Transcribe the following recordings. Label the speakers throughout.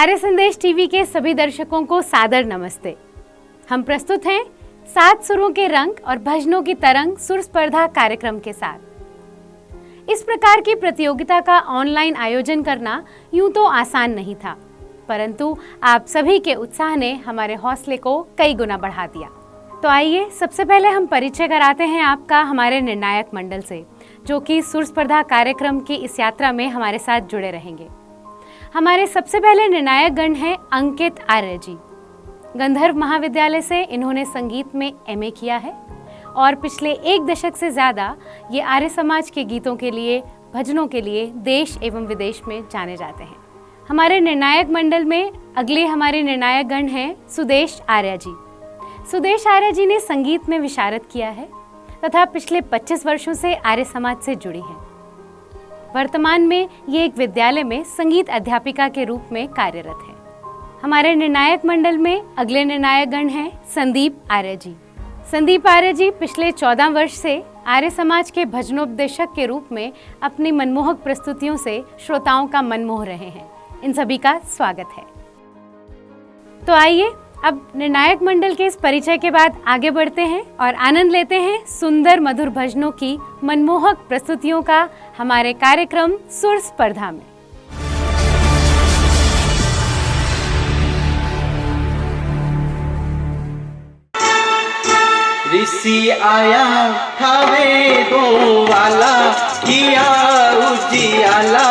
Speaker 1: आर्य संदेश टीवी के सभी दर्शकों को सादर नमस्ते। हम प्रस्तुत हैं 7 सुरों के रंग और भजनों की तरंग सुर स्पर्धा कार्यक्रम के साथ। इस प्रकार की प्रतियोगिता का ऑनलाइन आयोजन करना यूं तो आसान नहीं था, परंतु आप सभी के उत्साह ने हमारे हौसले को कई गुना बढ़ा दिया। तो आइए सबसे पहले हम परिचय कराते हैं आपका हमारे निर्णायक मंडल से, जो कि सुर स्पर्धा कार्यक्रम की इस यात्रा में हमारे साथ जुड़े रहेंगे। हमारे सबसे पहले निर्णायक गण हैं अंकित आर्य जी। गंधर्व महाविद्यालय से इन्होंने संगीत में एमए किया है और पिछले 1 दशक से ज़्यादा ये आर्य समाज के गीतों के लिए, भजनों के लिए देश एवं विदेश में जाने जाते हैं। हमारे निर्णायक मंडल में अगले हमारे निर्णायक गण हैं सुदेश आर्य जी। सुदेश आर्य जी ने संगीत में विशारद किया है तथा पिछले 25 वर्षों से आर्य समाज से जुड़ी हैं। वर्तमान में ये एक विद्यालय में संगीत अध्यापिका के रूप में कार्यरत है। हमारे निर्णायक मंडल में अगले निर्णायक गण हैं संदीप आर्य जी। संदीप आर्य जी पिछले 14 वर्ष से आर्य समाज के भजनोपदेशक के रूप में अपनी मनमोहक प्रस्तुतियों से श्रोताओं का मन मोह रहे हैं। इन सभी का स्वागत है। तो आइए अब निर्णायक मंडल के इस परिचय के बाद आगे बढ़ते हैं और आनंद लेते हैं सुंदर मधुर भजनों की मनमोहक प्रस्तुतियों का हमारे कार्यक्रम सुर स्पर्धा में।
Speaker 2: ऋषि आया खावे दो वाला, किया उजियाला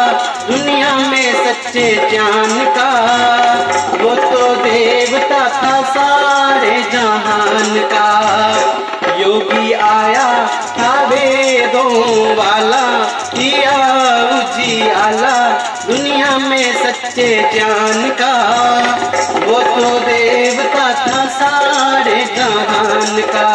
Speaker 2: दुनिया में सच्चे ज्ञान का। वो तो देवता था सारे जहान का। योगी आया खावे दो वाला, किया उजियाला दुनिया में सच्चे ज्ञान का। वो तो देवता था सारे जहान का।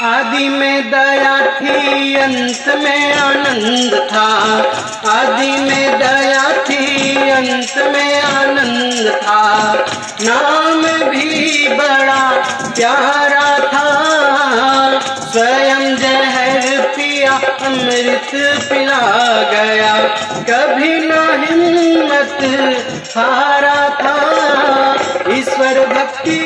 Speaker 2: आदि में दया थी, अंत में आनंद था। आदि में दया थी, अंत में आनंद था। नाम भी बड़ा प्यारा था। स्वयं जहर पिया, अमृत पिला गया। कभी न हिम्मत हारा था। ईश्वर भक्ति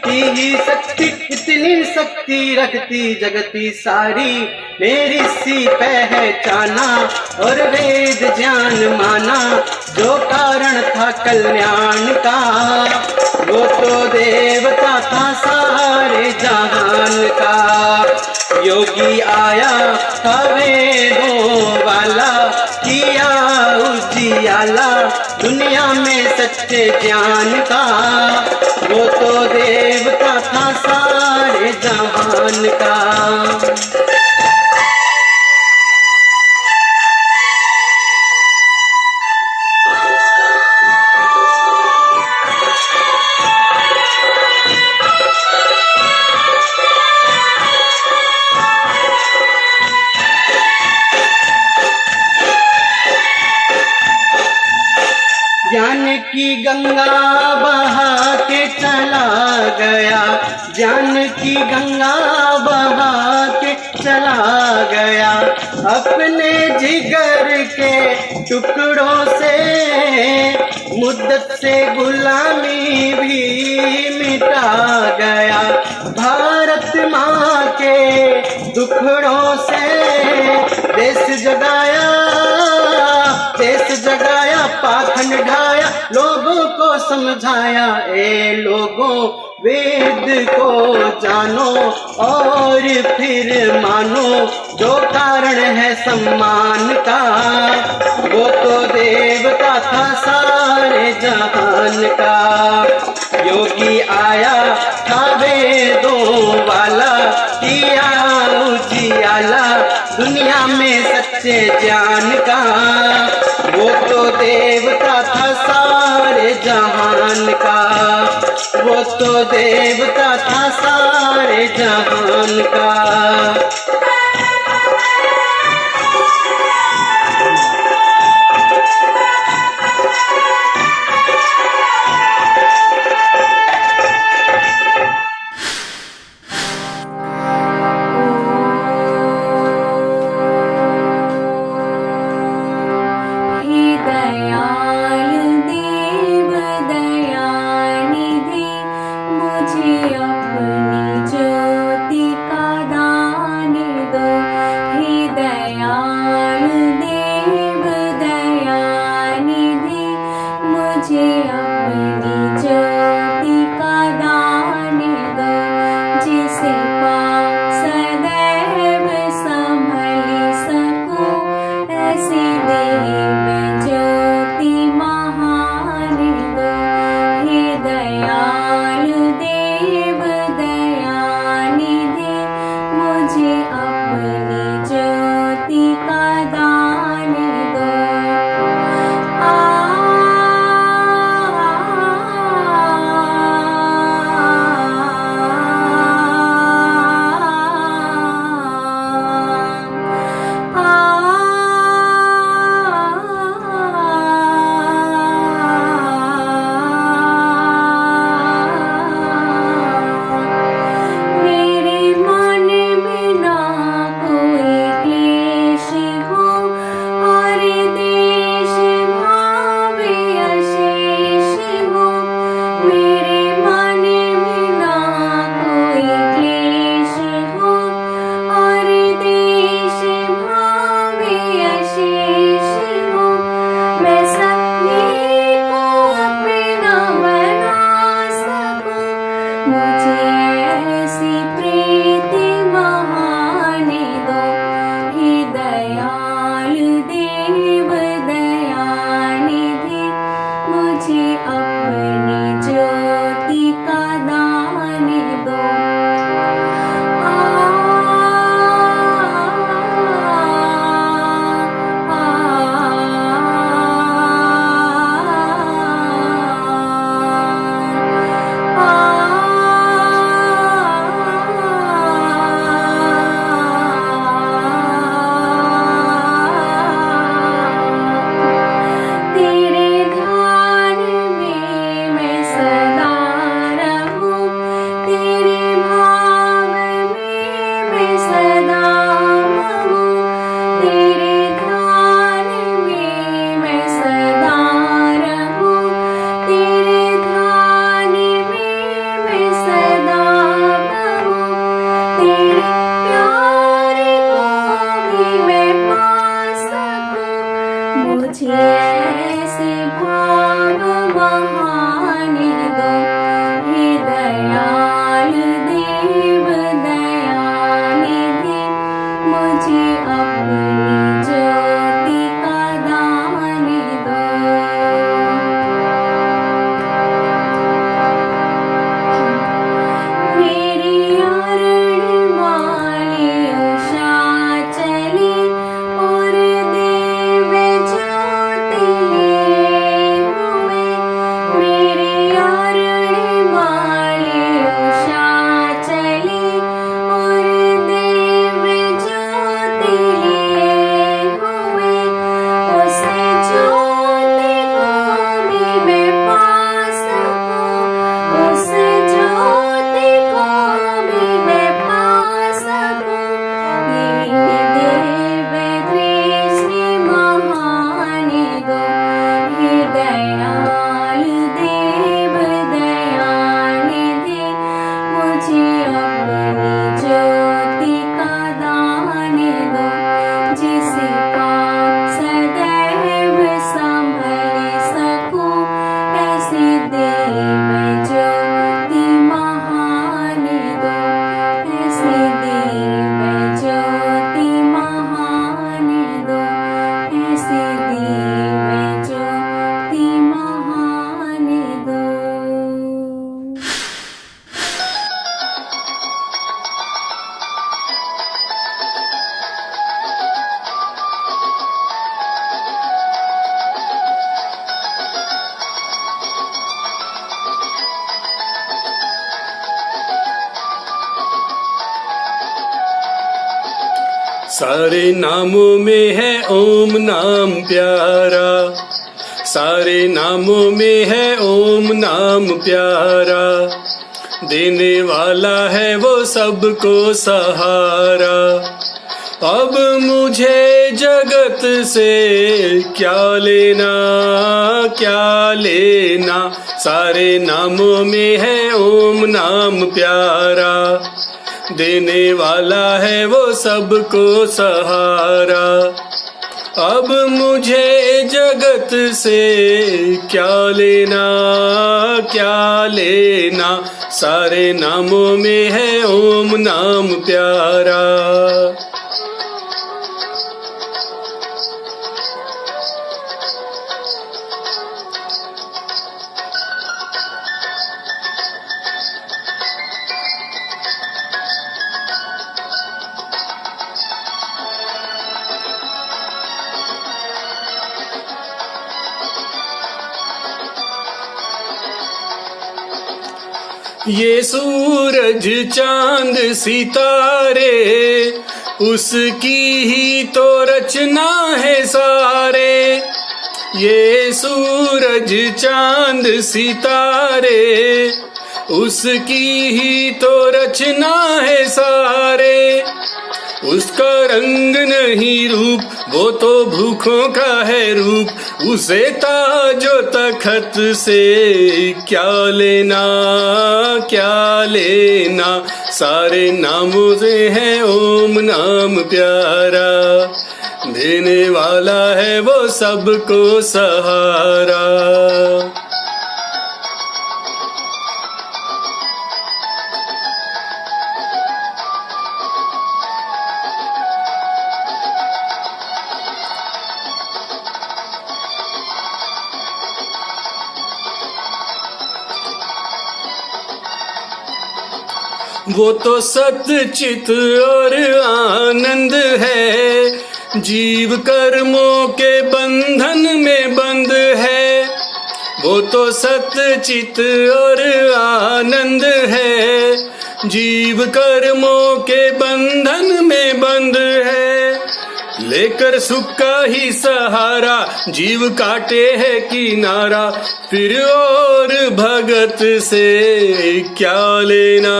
Speaker 2: की ही शक्ति, इतनी शक्ति रखती जगती सारी। मेरी सी पहचाना और वेद ज्ञान माना, जो कारण था कल्याण का। वो तो देवता था सारे जहान का। योगी आया था वेदों वाला, किया उजियाला दुनिया में सच्चे ज्ञान का। वो तो देवता था सारे जहान का। ज्ञान की गंगा बहा के चला गया। ज्ञान की गंगा बहा के चला गया। अपने जिगर के टुकड़ों से मुद्दत से गुलामी भी मिटा गया। भारत माँ के दुखड़ों से देश जगाया, पाखंड ढाया, लोगों को समझाया। ए लोगों, वेद को जानो और फिर मानो, जो कारण है सम्मान का। वो तो देवता था सारे जहान का। योगी आया था वेदों वाला, किया उजियाला दुनिया में सच्चे ज्ञान का। वो तो देवता था सारे जहान का, वो तो देवता था सारे जहान का।
Speaker 3: अपनी ज्योति का दान दो। सारे नामों में है ओम नाम प्यारा, सारे नामों में है ओम नाम प्यारा। देने वाला है वो सबको सहारा। अब मुझे जगत से क्या लेना, क्या लेना। सारे नामों में है ओम नाम प्यारा। देने वाला है वो सबको सहारा। अब मुझे जगत से क्या लेना, क्या लेना। सारे नामों में है ओम नाम प्यारा। ये सूरज चांद सितारे उसकी ही तो रचना है सारे। ये सूरज चांद सितारे उसकी ही तो रचना है सारे। उसका रंग नहीं रूप, वो तो भूखों का है रूप। उसे ताजो तखत से क्या लेना, क्या लेना। सारे नामों से है ओम नाम प्यारा। देने वाला है वो सबको सहारा। वो तो सतचित और आनंद है, जीव कर्मों के बंधन में बंद है। वो तो सतचित और आनंद है, जीव कर्मों के बंधन में बंद है। लेकर सुख का ही सहारा, जीव काटे है किनारा। फिर और भगत से क्या लेना,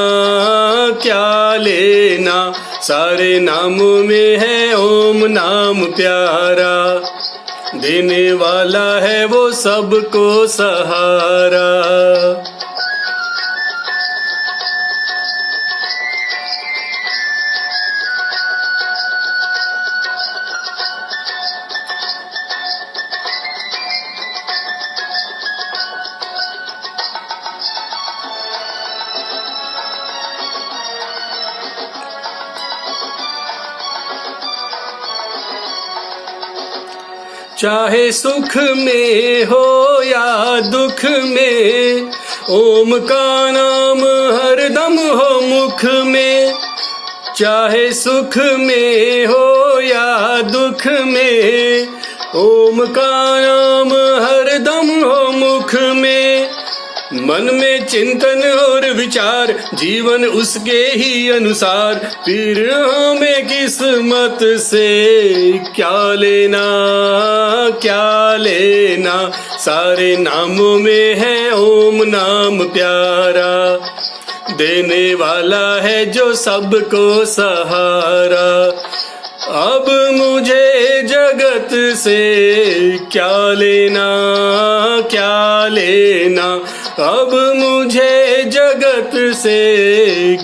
Speaker 3: क्या लेना। सारे नामों में है ओम नाम प्यारा। देने वाला है वो सबको सहारा। चाहे सुख में हो या दुख में, ओम का नाम हरदम हो मुख में। चाहे सुख में हो या दुख में, ओम का नाम हरदम हो मुख में। मन में चिंतन और विचार, जीवन उसके ही अनुसार। फिर हमें किस्मत से क्या लेना, क्या लेना। सारे नामों में है ओम नाम प्यारा। देने वाला है जो सबको सहारा। अब मुझे जगत से क्या लेना, क्या लेना। अब मुझे जगत से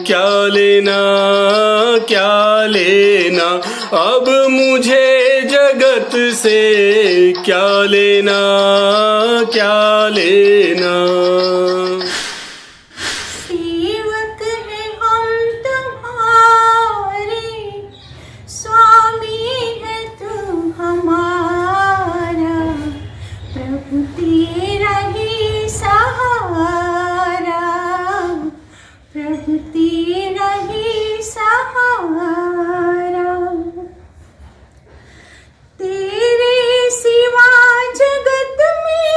Speaker 3: क्या लेना, क्या लेना। अब मुझे जगत से क्या लेना, क्या लेना।
Speaker 4: सेवक है हम तुम्हारे, स्वामी है तू हमारा। प्रभु तेरा ही सहारा, प्रभु तेरा ही सहारा। तेरे सिवा जगत में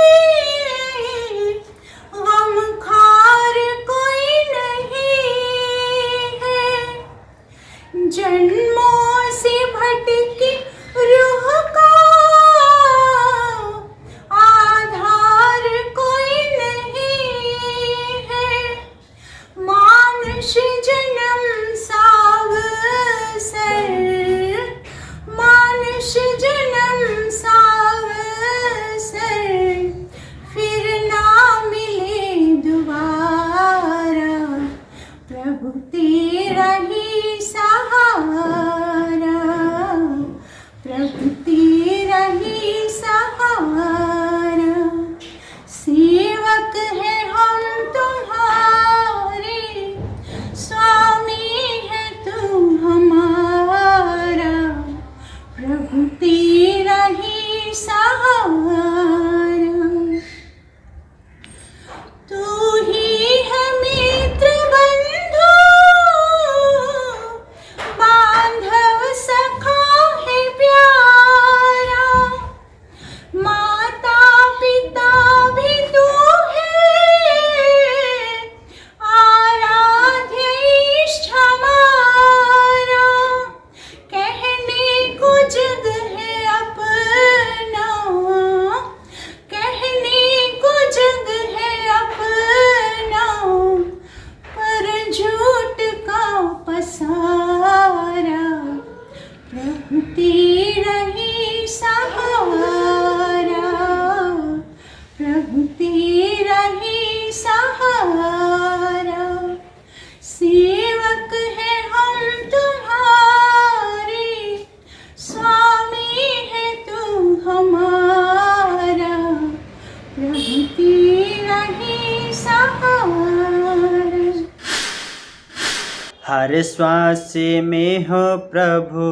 Speaker 5: हर श्वास में हो प्रभु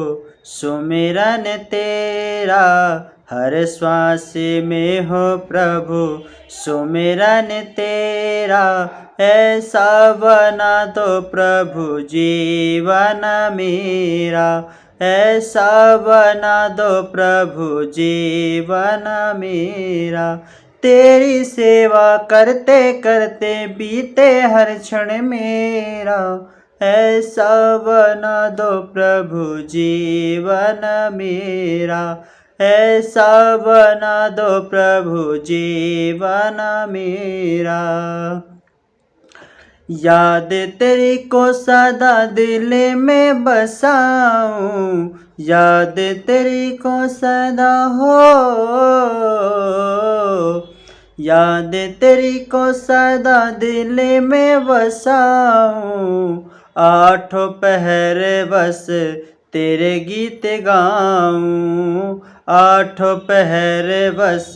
Speaker 5: सुमिरन तेरा, हर श्वास में हो प्रभु सुमिरन तेरा। ऐसा बना दो प्रभु जीवन मेरा, ऐसा बना दो प्रभु जीवन मेरा। तेरी सेवा करते करते बीते हर क्षण मेरा, ऐसा बना दो प्रभु जीवन मेरा, ऐसा बना दो प्रभु जीवन मेरा। याद तेरी को सदा दिल में बसाऊं, याद तेरी को सदा हो, याद तेरी को सदा दिल में बसाऊं। आठों पहर बस तेरे गीत गाऊं, आठों पहर बस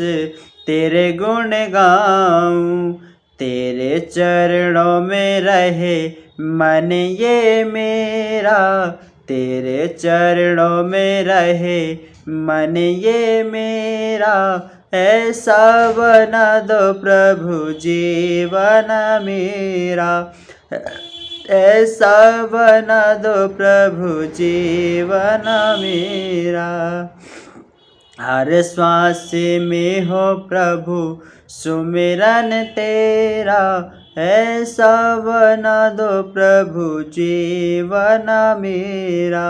Speaker 5: तेरे गुण गाऊं। तेरे चरणों में रहे मन ये मेरा, तेरे चरणों में रहे मन ये मेरा। ऐसा बना दो प्रभु जीवन मेरा, ऐसा बना दो प्रभु जीवन मेरा। हर श्वास में हो प्रभु सुमिरन तेरा, ऐसा बना दो प्रभु जीवन मेरा,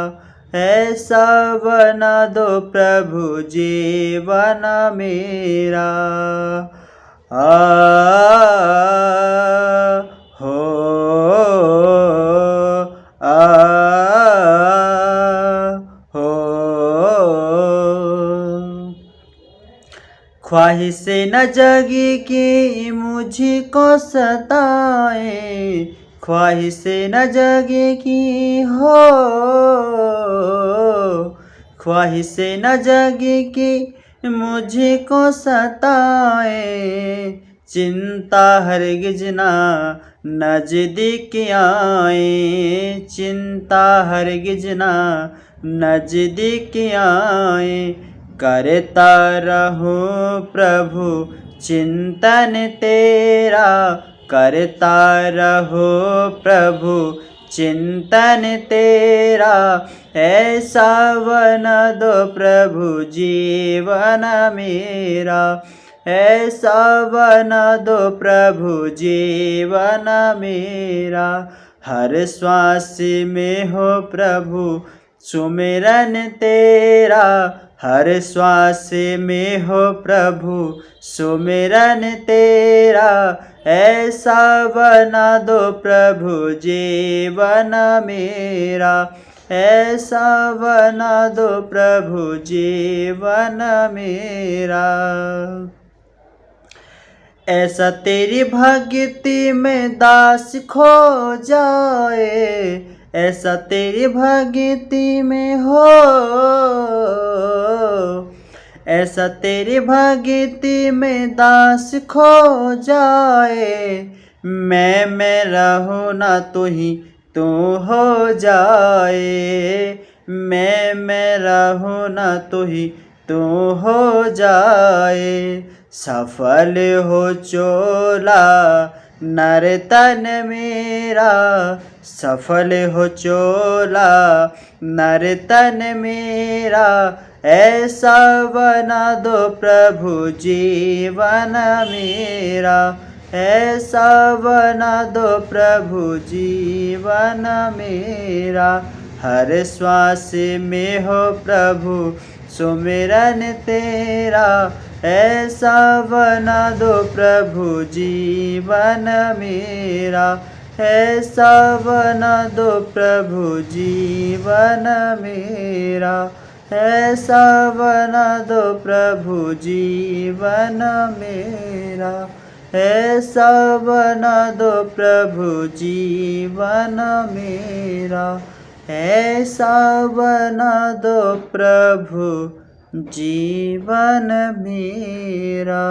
Speaker 5: ऐसा बना दो प्रभु जीवन मेरा। हो ख्वाहिश न जगी कि मुझको सताए, ख्वाहिश न जगी कि हो, ख्वाहिश न जगी कि मुझको सताए। चिंता हरगिज ना नजदीक आए, चिंता हरगिज ना नजदीक आए। करता रहूं प्रभु चिंतन तेरा, करता रहो प्रभु चिंतन तेरा। ऐसा बना दो प्रभु जीवन मेरा, ऐसा बना दो प्रभु जीवन मेरा। हर श्वास में हो प्रभु सुमिरन तेरा, हर श्वास में हो प्रभु सुमिरन तेरा। ऐसा बना दो प्रभु जीवन मेरा, ऐसा बना दो प्रभु जीवन मेरा। ऐसा तेरी भक्ति में दास खो जाए, ऐसा तेरी भक्ति में हो, ऐसा तेरी भक्ति में दास खो जाए। मैं रहूं ना तू ही तू हो जाए, मैं रहूं ना तू ही तू हो जाए। सफल हो चोला नर्तन मेरा, सफल हो चोला नर्तन मेरा। ऐसा बना दो प्रभु जीवन मेरा, ऐसा बना दो प्रभु जीवन मेरा। हर श्वास में हो प्रभु सुमिरन तेरा, ऐसा बना दो प्रभु जीवन मेरा, ऐसा बना दो प्रभु जीवन मेरा, ऐसा बना दो प्रभु जीवन मेरा, ऐसा बना दो प्रभु जीवन मेरा, ऐसा बना दो प्रभु जीवन मेरा।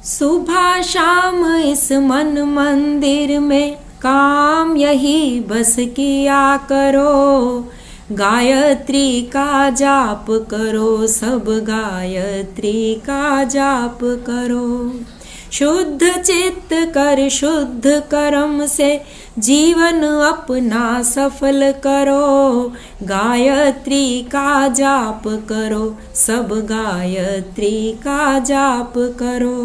Speaker 4: सुबह शाम इस मन मंदिर में
Speaker 6: काम यही बस किया करो। गायत्री का जाप करो, सब गायत्री का जाप करो। शुद्ध चित्त कर शुद्ध कर्म से जीवन अपना सफल करो। गायत्री का जाप करो, सब गायत्री का जाप करो।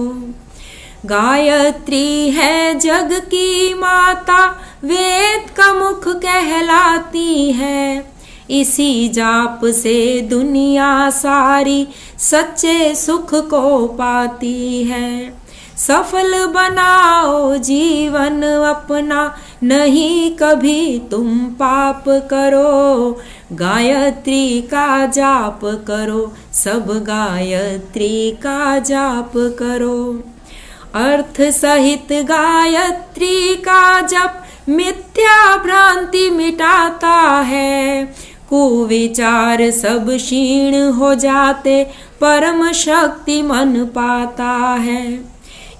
Speaker 6: गायत्री है जग की माता, वेद का मुख कहलाती है। इसी जाप से दुनिया सारी सच्चे सुख को पाती है। सफल बनाओ जीवन अपना, नहीं कभी तुम पाप करो। गायत्री का जाप करो, सब गायत्री का जाप करो। अर्थ सहित गायत्री का जप मिथ्या भ्रांति मिटाता है। कुविचार सब क्षीण हो जाते, परम शक्ति मन पाता है।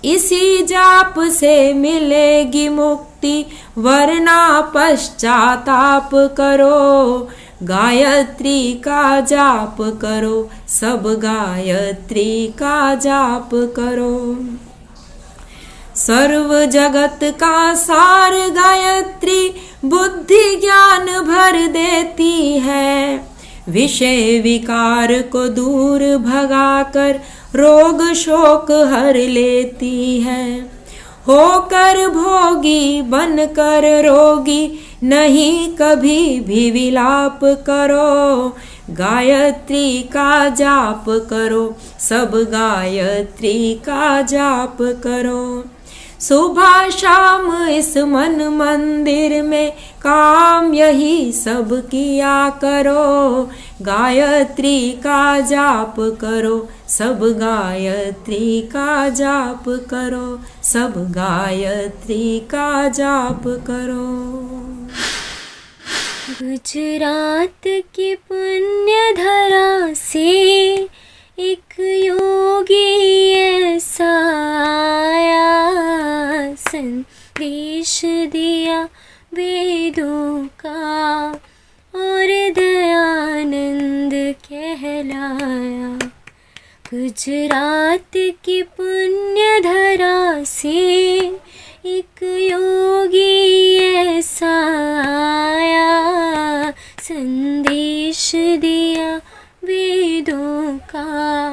Speaker 6: इसी जाप से मिलेगी मुक्ति, वरना पश्चाताप करो। गायत्री का जाप करो, सब गायत्री का जाप करो। सर्व जगत का सार गायत्री, बुद्धि ज्ञान भर देती है। विषय विकार को दूर भगाकर रोग शोक हर लेती है। होकर भोगी बनकर रोगी, नहीं कभी भी विलाप करो। गायत्री का जाप करो, सब गायत्री का जाप करो। सुबह शाम इस मन मंदिर में काम यही सब किया करो। गायत्री का जाप करो, सब गायत्री का जाप करो, सब गायत्री का जाप करो।
Speaker 7: गुजरात की पुण्य धरा से एक योगी ऐसा आया, संदेश दिया वेदों का और दयानंद कहलाया। गुजरात की पुण्य धरा से एक योगी ऐसा आया, संदेश दिया वेदों का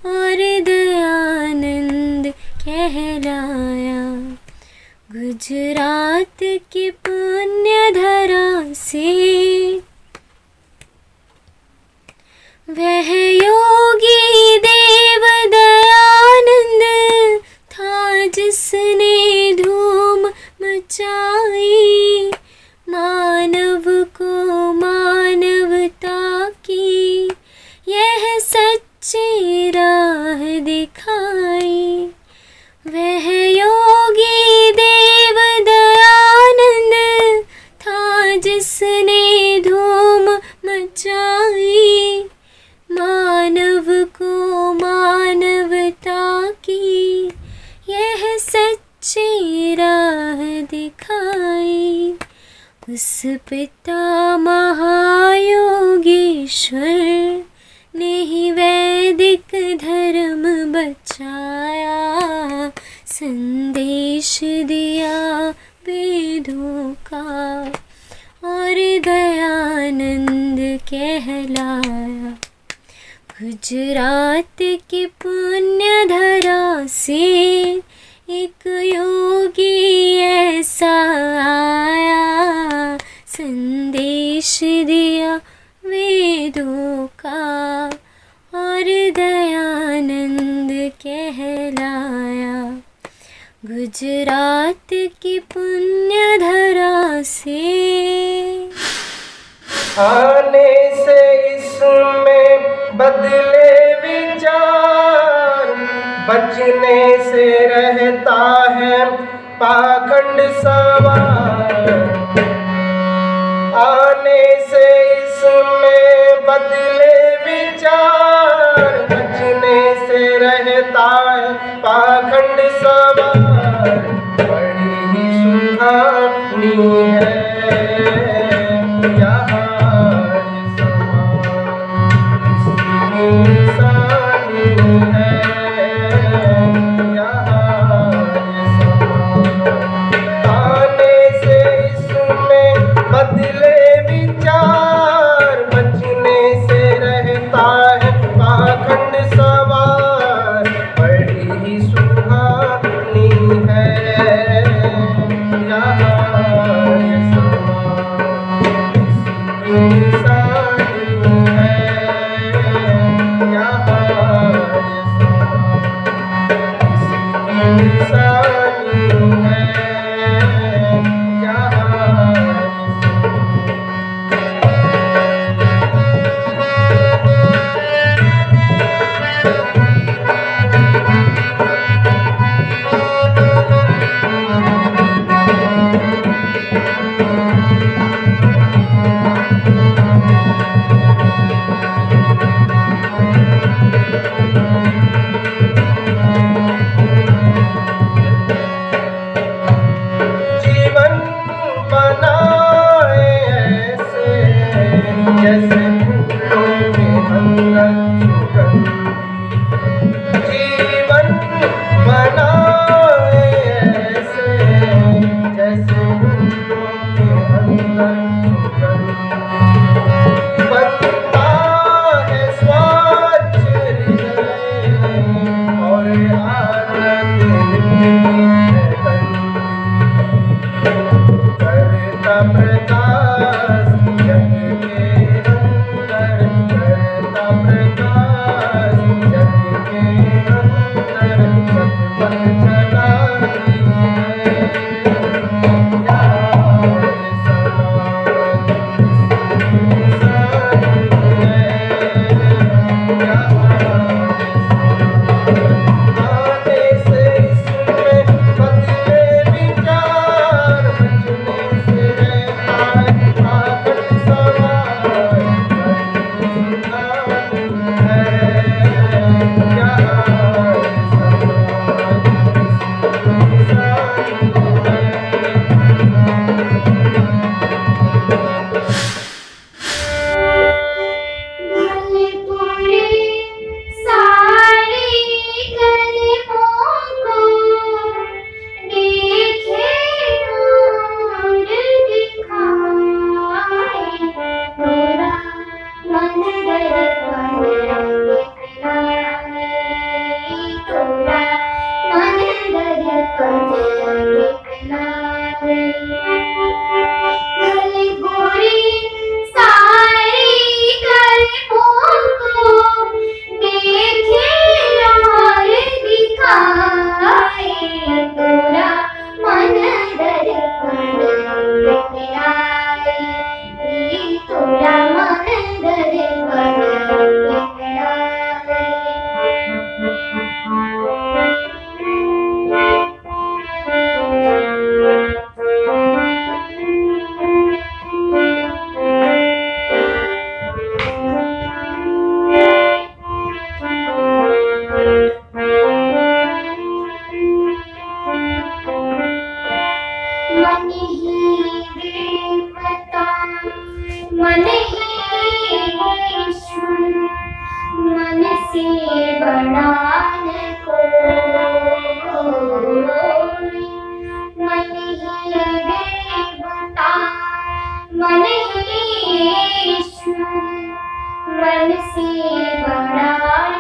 Speaker 7: और दयानंद कहलाया। गुजरात की पुण्य धरा से वह योगी देव दयानंद था, जिसने धूम मचाई, मानव को मानवता की यह सच्ची राह दिखाई। वह योगी देव दयानंद था, जिसने धूम मचाई, मानव को मानवता की यह सच्ची राह दिखाई। उस पिता महायोगेश्वर ने ही वैदिक धर्म बचाया, संदेश दिया वेदों का और दयानंद कहलाया। गुजरात की पुण्य धरा से एक योगी ऐसा आया, संदेश दिया वेदों का और दयानंद कहलाया। गुजरात की पुण्य धरा से
Speaker 2: आने से इसमें बदले विचार, बचने से रहता है पाखंड सवार। आने से इसमें बदले विचार, बचने से रहता है पाखंड सवार। बड़ी ही सुधार
Speaker 8: ही देवता मन ही ईश्वर मन से बड़ा न कोई मन ही देवता मन ही ईश्वर मन से बड़ा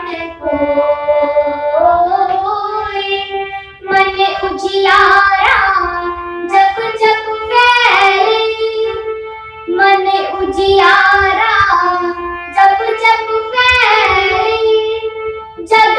Speaker 8: न कोई मन उजियारा जब जब फैले मन उजियारा जब जब फैले जग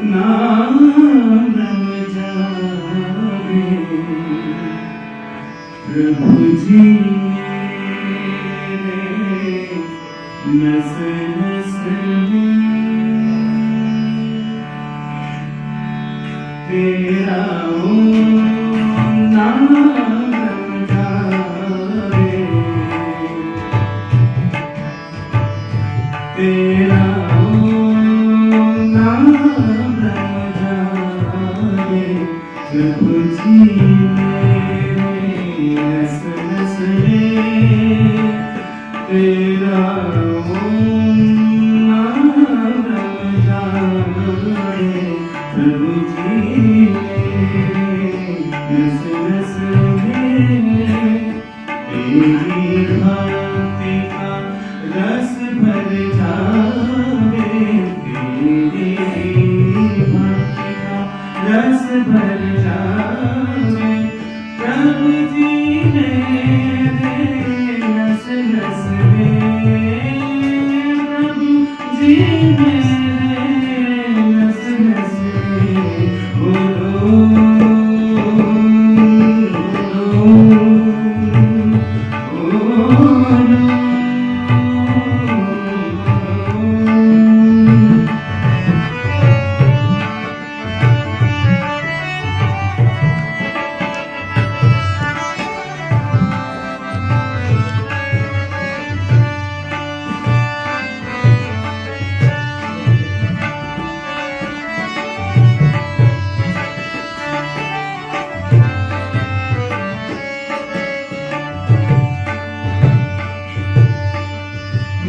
Speaker 9: नाम रम जावे प्रभु जी मेरे नस नस में तेरा नाम रम जावे तेरा प्रभु जी मेरे नस नस में तेरा नाम रम जावे प्रभु जी मेरे नस नस में तेरी भक्ति का रस भर जावे तेरी भक्ति का रस भर जावे प्रभु जी मेरे नस नस में प्रभु जी मेरे नस नस में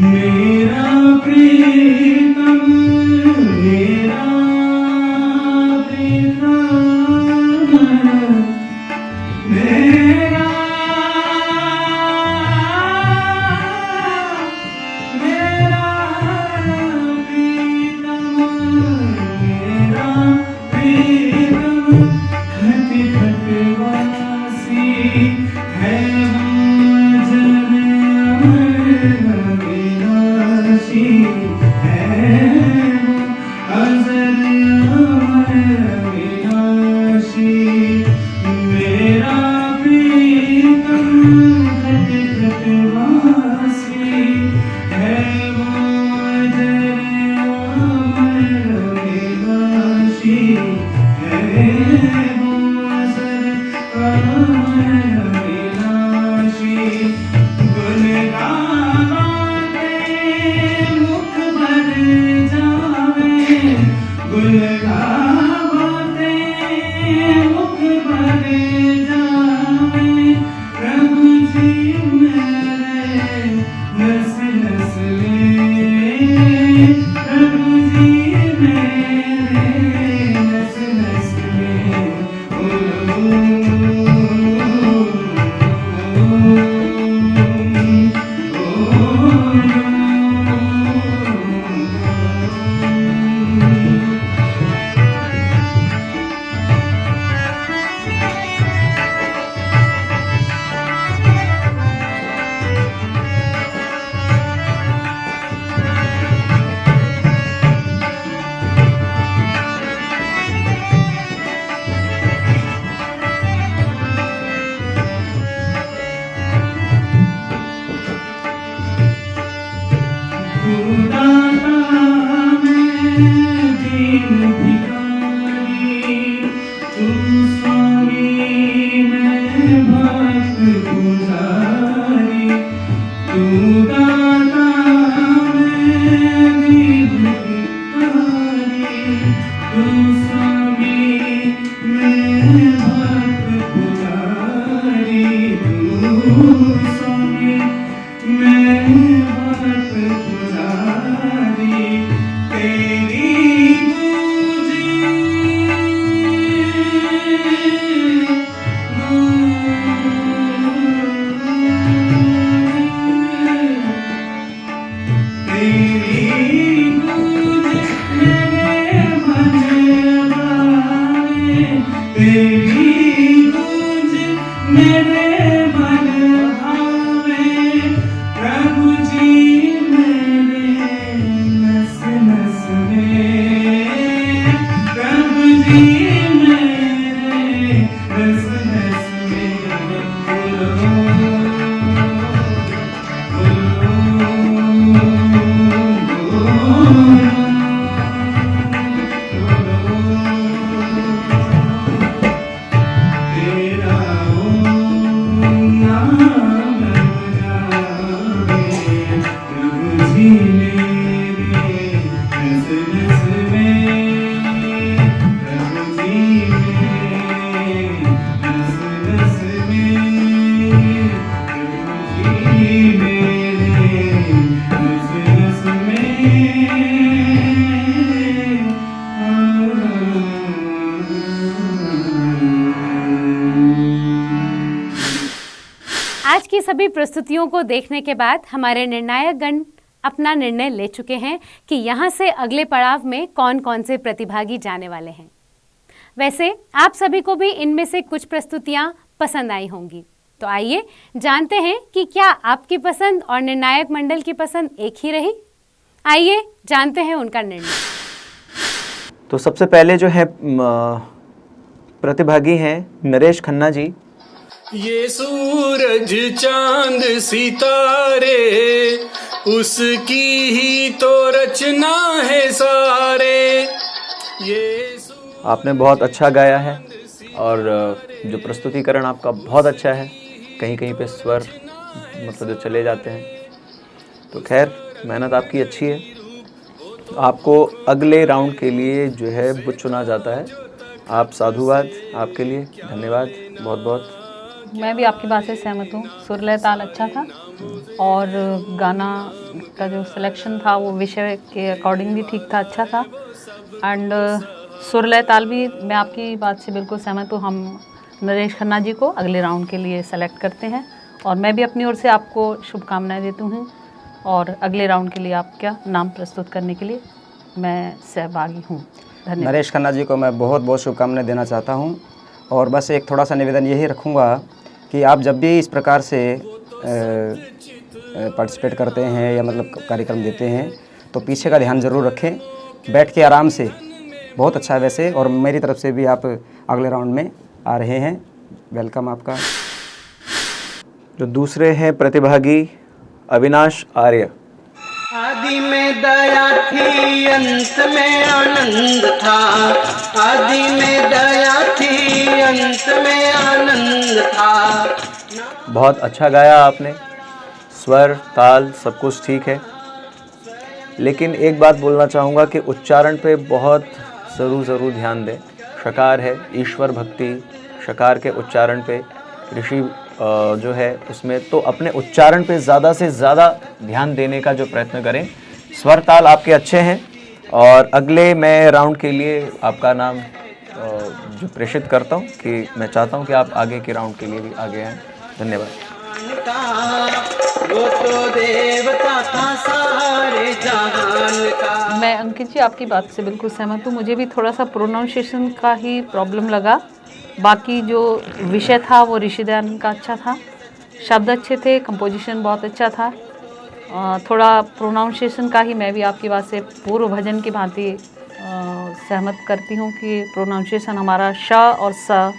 Speaker 9: मेरा प्रीतम मेरा प्रीतम मेरा मेरा प्रीतम मेरा प्रीतम खट खट वासी है नस में प्रभु जी मेरे, नस में प्रभु जी मेरे, नस में।
Speaker 1: आज की सभी प्रस्तुतियों को देखने के बाद हमारे निर्णायक गण अपना निर्णय ले चुके हैं कि यहाँ से अगले पड़ाव में कौन कौन से प्रतिभागी जाने वाले हैं। वैसे आप सभी को भी इनमें से कुछ प्रस्तुतियाँ पसंद आई होंगी, तो आइए जानते हैं कि क्या आपकी पसंद और निर्णायक मंडल की पसंद एक ही रही। आइए जानते हैं उनका निर्णय।
Speaker 10: तो सबसे पहले जो है प्रतिभागी हैं नरेश खन्ना जी।
Speaker 3: ये सूरज चांद सितारे उसकी ही तो रचना है सारे। ये
Speaker 10: आपने बहुत अच्छा गाया है और जो प्रस्तुतिकरण आपका बहुत अच्छा है। कहीं कहीं पे स्वर मतलब जो चले जाते हैं, तो खैर मेहनत आपकी अच्छी है। आपको अगले राउंड के लिए जो है बुथ चुना जाता है। आप साधुवाद आपके लिए, धन्यवाद बहुत बहुत।
Speaker 11: मैं भी आपकी बात से सहमत हूँ। सुर लय ताल अच्छा था और गाना का जो सिलेक्शन था वो विषय के अकॉर्डिंग भी ठीक था, अच्छा था। एंड सुर लय ताल भी मैं आपकी बात से बिल्कुल सहमत हूँ। हम नरेश खन्ना जी को अगले राउंड के लिए सेलेक्ट करते हैं और मैं भी अपनी ओर से आपको शुभकामनाएं देती हूँ और अगले राउंड के लिए आपका नाम प्रस्तुत करने के लिए मैं सहभागी हूँ। धन्यवाद।
Speaker 12: नरेश खन्ना जी को मैं बहुत बहुत शुभकामनाएं देना चाहता हूँ और बस एक थोड़ा सा निवेदन यही रखूँगा कि आप जब भी इस प्रकार से पार्टिसिपेट करते हैं या मतलब कार्यक्रम देते हैं तो पीछे का ध्यान ज़रूर रखें, बैठ के आराम से। बहुत अच्छा है वैसे, और मेरी तरफ से भी आप अगले राउंड में आ रहे हैं। वेलकम आपका।
Speaker 10: जो दूसरे हैं प्रतिभागी अविनाश आर्य।
Speaker 2: आदि में दया थी अंत में आनंद था, आदि में दया थी अंत में आनंद था।
Speaker 10: बहुत अच्छा गाया आपने, स्वर ताल सब कुछ ठीक है, लेकिन एक बात बोलना चाहूँगा कि उच्चारण पे बहुत ज़रूर ध्यान दें। शकार है, ईश्वर भक्ति, शकार के उच्चारण पे ऋषि जो है उसमें, तो अपने उच्चारण पे ज़्यादा से ज़्यादा ध्यान देने का जो प्रयत्न करें। स्वर ताल आपके अच्छे हैं और अगले मैं राउंड के लिए आपका नाम जो प्रेषित करता हूँ कि मैं चाहता हूँ कि आप आगे के राउंड के लिए भी आगे आएँ। धन्यवाद।
Speaker 2: वो तो देवता था सारे जहान का।
Speaker 11: मैं अंकित जी आपकी बात से बिल्कुल सहमत हूँ। मुझे भी थोड़ा सा प्रोनाउंसिएशन का ही प्रॉब्लम लगा। बाकी जो विषय था वो ऋषि दयानंद का अच्छा था, शब्द अच्छे थे, कंपोजिशन बहुत अच्छा था। थोड़ा प्रोनाउंसिएशन का ही मैं भी आपकी बात से पूर्व भजन की भांति सहमत करती हूँ कि प्रोनाउंसिएशन हमारा श और स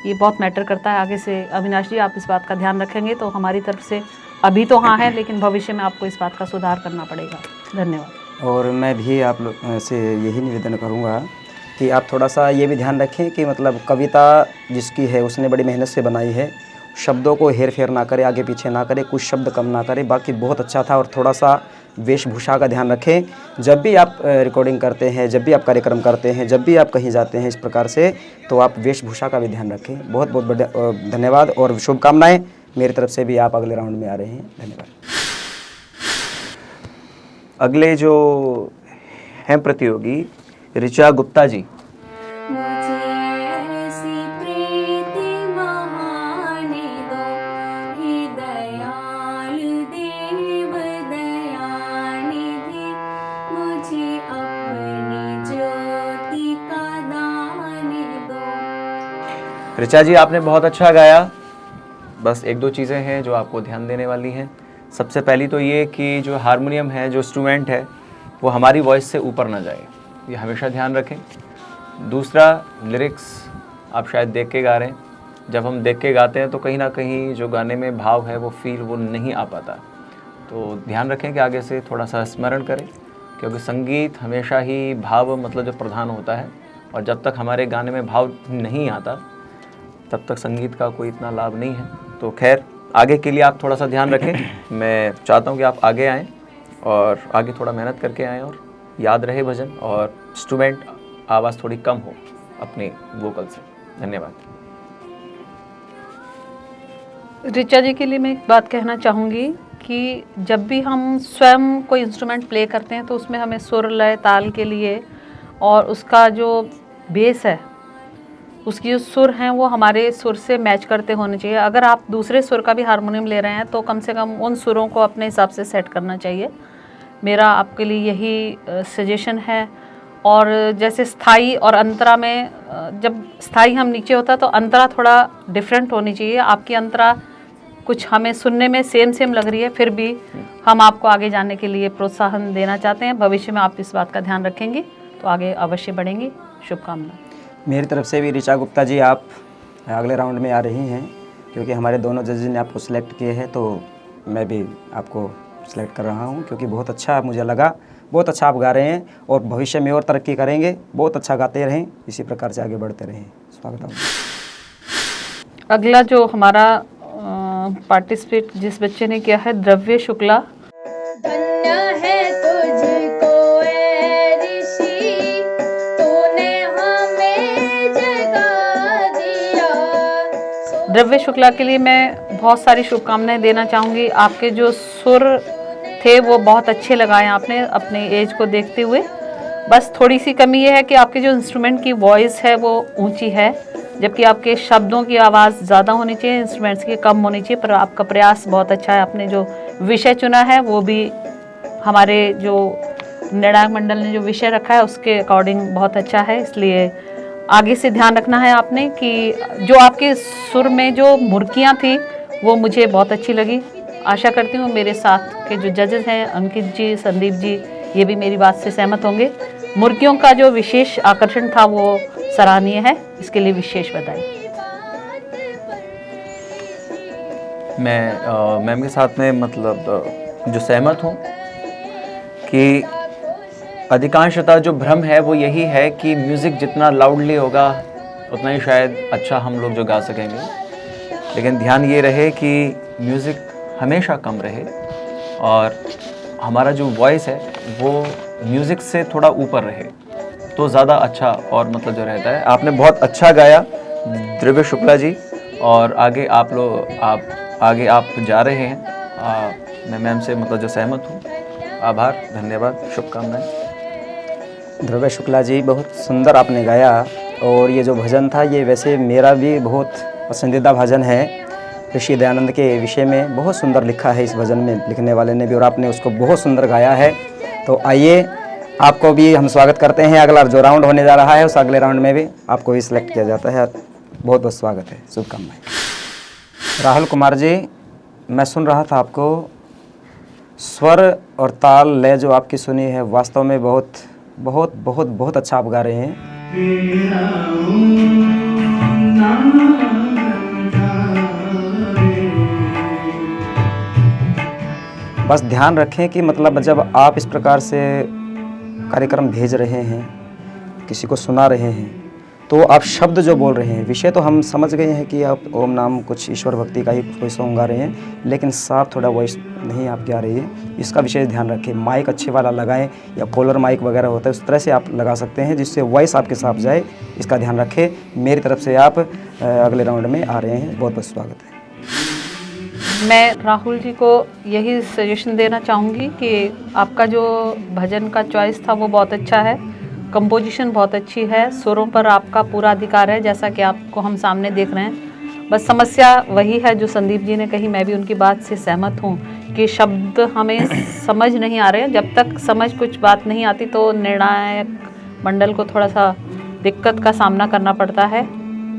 Speaker 11: ये बहुत मैटर करता है। आगे से अविनाश जी आप इस बात का ध्यान रखेंगे तो हमारी तरफ से अभी तो हाँ है, लेकिन भविष्य में आपको इस बात का सुधार करना पड़ेगा। धन्यवाद।
Speaker 12: और मैं भी आप लोग से यही निवेदन करूँगा कि आप थोड़ा सा ये भी ध्यान रखें कि मतलब कविता जिसकी है उसने बड़ी मेहनत से बनाई है, शब्दों को हेर फेर ना करे, आगे पीछे ना करे, कुछ शब्द कम ना करे। बाकी बहुत अच्छा था। और थोड़ा सा वेशभूषा का ध्यान रखें। जब भी आप रिकॉर्डिंग करते हैं, जब भी आप कार्यक्रम करते हैं, जब भी आप कहीं जाते हैं इस प्रकार से, तो आप वेशभूषा का भी ध्यान रखें। बहुत बहुत बढ़िया, धन्यवाद और शुभकामनाएं मेरी तरफ से भी। आप अगले राउंड में आ रहे हैं। धन्यवाद।
Speaker 10: अगले जो हैं प्रतियोगी ऋचा गुप्ता जी। ऋचा जी आपने बहुत अच्छा गाया। बस एक दो चीज़ें हैं जो आपको ध्यान देने वाली हैं। सबसे पहली तो ये कि जो हारमोनियम है, जो इंस्ट्रूमेंट है, वो हमारी वॉइस से ऊपर ना जाए, ये हमेशा ध्यान रखें। दूसरा, लिरिक्स आप शायद देख के गा रहे हैं। जब हम देख के गाते हैं तो कहीं ना कहीं जो गाने में भाव है वो फील वो नहीं आ पाता। तो ध्यान रखें कि आगे से थोड़ा सा स्मरण करें, क्योंकि संगीत हमेशा ही भाव मतलब जो प्रधान होता है, और जब तक हमारे गाने में भाव नहीं आता तब तक संगीत का कोई इतना लाभ नहीं है। तो खैर आगे के लिए आप थोड़ा सा ध्यान रखें। मैं चाहता हूं कि आप आगे आएँ और आगे थोड़ा मेहनत करके आएँ और याद रहे भजन और इंस्ट्रूमेंट आवाज़ थोड़ी कम हो अपने वोकल से। धन्यवाद।
Speaker 11: ऋचा जी के लिए मैं एक बात कहना चाहूँगी कि जब भी हम स्वयं कोई इंस्ट्रूमेंट प्ले करते हैं तो उसमें हमें सुर लय ताल के लिए और उसका जो बेस है, उसकी जो सुर हैं वो हमारे सुर से मैच करते होने चाहिए। अगर आप दूसरे सुर का भी हारमोनियम ले रहे हैं तो कम से कम उन सुरों को अपने हिसाब से सेट करना चाहिए। मेरा आपके लिए यही सजेशन है। और जैसे स्थाई और अंतरा में, जब स्थाई हम नीचे होता तो अंतरा थोड़ा डिफरेंट होनी चाहिए। आपकी अंतरा कुछ हमें सुनने में सेम लग रही है, फिर भी हम आपको आगे जाने के लिए प्रोत्साहन देना चाहते हैं। भविष्य में आप इस बात का ध्यान रखेंगी तो आगे अवश्य बढ़ेंगी। शुभकामनाएं।
Speaker 12: मेरी तरफ से भी ऋचा गुप्ता जी, आप अगले राउंड में आ रही हैं, क्योंकि हमारे दोनों जजेस ने आपको सिलेक्ट किए हैं, तो मैं भी आपको सिलेक्ट कर रहा हूं, क्योंकि बहुत अच्छा मुझे लगा, बहुत अच्छा आप गा रहे हैं और भविष्य में और तरक्की करेंगे, बहुत अच्छा गाते रहें, इसी प्रकार से आगे बढ़ते रहें। स्वागत है।
Speaker 11: अगला जो हमारा पार्टिसिपेट जिस बच्चे ने किया है, द्रव्य शुक्ला।
Speaker 8: धन्य है तुझको ए ऋषि, तूने हमें जगा दिया।
Speaker 11: द्रव्य शुक्ला के लिए मैं बहुत सारी शुभकामनाएं देना चाहूँगी। आपके जो सुर थे वो बहुत अच्छे लगाए आपने अपने एज को देखते हुए। बस थोड़ी सी कमी ये है कि आपके जो इंस्ट्रूमेंट की वॉइस है वो ऊंची है, जबकि आपके शब्दों की आवाज़ ज़्यादा होनी चाहिए, इंस्ट्रूमेंट्स की कम होनी चाहिए। पर आपका प्रयास बहुत अच्छा है। आपने जो विषय चुना है वो भी हमारे जो निर्णायक मंडल ने जो विषय रखा है उसके अकॉर्डिंग बहुत अच्छा है। इसलिए आगे से ध्यान रखना है आपने कि जो आपके सुर में जो मुर्कियाँ थी वो मुझे बहुत अच्छी लगी। आशा करती हूँ मेरे साथ के जो जजेस हैं, अंकित जी, संदीप जी, ये भी मेरी बात से सहमत होंगे। मुर्गियों का जो विशेष आकर्षण था वो सराहनीय है, इसके लिए विशेष बधाई।
Speaker 10: मैं मैम के साथ में मतलब जो सहमत हूँ कि अधिकांशतः जो भ्रम है वो यही है कि म्यूज़िक जितना लाउडली होगा उतना ही शायद अच्छा हम लोग जो गा सकेंगे, लेकिन ध्यान ये रहे कि म्यूज़िक हमेशा कम रहे और हमारा जो वॉइस है वो म्यूज़िक से थोड़ा ऊपर रहे तो ज़्यादा अच्छा और मतलब जो रहता है। आपने बहुत अच्छा गाया द्रव्य शुक्ला जी, और आगे आप जा रहे हैं। मैं मैम से मतलब जो सहमत हूँ। आभार, धन्यवाद, शुभकामनाएं।
Speaker 12: द्रव्य शुक्ला जी, बहुत सुंदर आपने गाया। और ये जो भजन था ये वैसे मेरा भी बहुत पसंदीदा भजन है। ऋषि दयानंद के विषय में बहुत सुंदर लिखा है इस भजन में, लिखने वाले ने भी, और आपने उसको बहुत सुंदर गाया है। तो आइए आपको भी हम स्वागत करते हैं। अगला जो राउंड होने जा रहा है उस अगले राउंड में भी आपको भी सिलेक्ट किया जाता है। बहुत बहुत स्वागत है, शुभकामनाएं। राहुल कुमार जी, मैं सुन रहा था आपको, स्वर और ताल लय जो आपकी सुनी है वास्तव में बहुत बहुत बहुत बहुत अच्छा आप गा रहे हैं। बस ध्यान रखें कि मतलब जब आप इस प्रकार से कार्यक्रम भेज रहे हैं, किसी को सुना रहे हैं, तो आप शब्द जो बोल रहे हैं, विषय तो हम समझ गए हैं कि आप ओम नाम कुछ ईश्वर भक्ति का ही कोई सॉन्ग गा रहे हैं, लेकिन साफ थोड़ा वॉइस नहीं आपकी आ रही है, इसका विशेष ध्यान रखें। माइक अच्छे वाला लगाएं या कॉलर माइक वगैरह होता है उस तरह से आप लगा सकते हैं जिससे वॉइस आपके साफ जाए, इसका ध्यान रखें। मेरी तरफ से आप अगले राउंड में आ रहे हैं, बहुत बहुत स्वागत है।
Speaker 11: मैं राहुल जी को यही सजेशन देना चाहूँगी कि आपका जो भजन का चॉइस था वो बहुत अच्छा है, कंपोजिशन बहुत अच्छी है, सुरों पर आपका पूरा अधिकार है जैसा कि आपको हम सामने देख रहे हैं। बस समस्या वही है जो संदीप जी ने कही, मैं भी उनकी बात से सहमत हूँ कि शब्द हमें समझ नहीं आ रहे हैं। जब तक समझ कुछ बात नहीं आती तो निर्णायक मंडल को थोड़ा सा दिक्कत का सामना करना पड़ता है,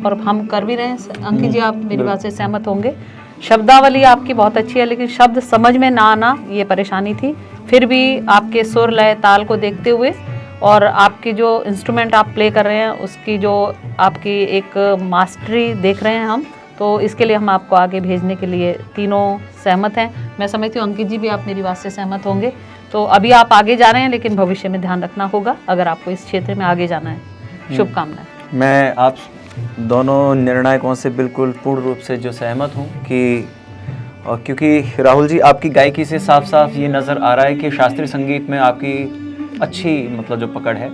Speaker 11: और हम कर भी रहे हैं। अंकित जी, आप मेरी बात से सहमत होंगे। शब्दावली आपकी बहुत अच्छी है, लेकिन शब्द समझ में ना आना ये परेशानी थी। फिर भी आपके सुर लय ताल को देखते हुए और आपकी जो इंस्ट्रूमेंट आप प्ले कर रहे हैं उसकी जो आपकी एक मास्टरी देख रहे हैं हम, तो इसके लिए हम आपको आगे भेजने के लिए तीनों सहमत हैं। मैं समझती हूँ अंकित जी भी आप मेरी बात से सहमत होंगे। तो अभी आप आगे जा रहे हैं, लेकिन भविष्य में ध्यान रखना होगा अगर आपको इस क्षेत्र में आगे जाना है। शुभकामनाएं।
Speaker 10: मैं आप दोनों निर्णायकों से बिल्कुल पूर्ण रूप से जो सहमत हूँ कि क्योंकि राहुल जी आपकी गायकी से साफ साफ ये नज़र आ रहा है कि शास्त्रीय संगीत में आपकी अच्छी मतलब जो पकड़ है।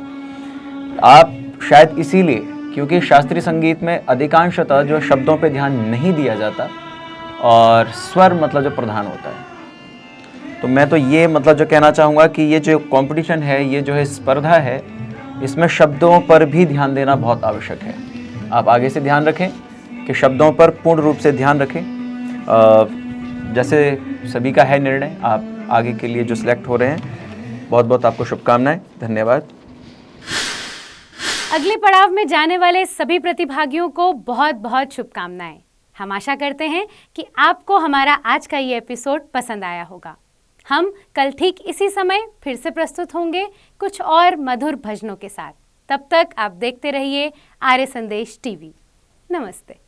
Speaker 10: आप शायद इसीलिए, क्योंकि शास्त्रीय संगीत में अधिकांशतः जो शब्दों पे ध्यान नहीं दिया जाता और स्वर मतलब जो प्रधान होता है, तो मैं तो ये मतलब जो कहना चाहूँगा कि ये जो कंपटीशन है, ये जो है स्पर्धा है, इसमें शब्दों पर भी ध्यान देना बहुत आवश्यक है। आप आगे से ध्यान रखें कि शब्दों पर पूर्ण रूप से ध्यान रखें। जैसे सभी का है निर्णय, आप आगे के लिए जो सिलेक्ट हो रहे हैं, बहुत बहुत आपको शुभकामनाएं। धन्यवाद।
Speaker 1: अगले पड़ाव में जाने वाले सभी प्रतिभागियों को बहुत बहुत शुभकामनाएं। हम आशा करते हैं कि आपको हमारा आज का ये एपिसोड पसंद आया होगा। हम कल ठीक इसी समय फिर से प्रस्तुत होंगे कुछ और मधुर भजनों के साथ। तब तक आप देखते रहिए आर्य संदेश टीवी। नमस्ते।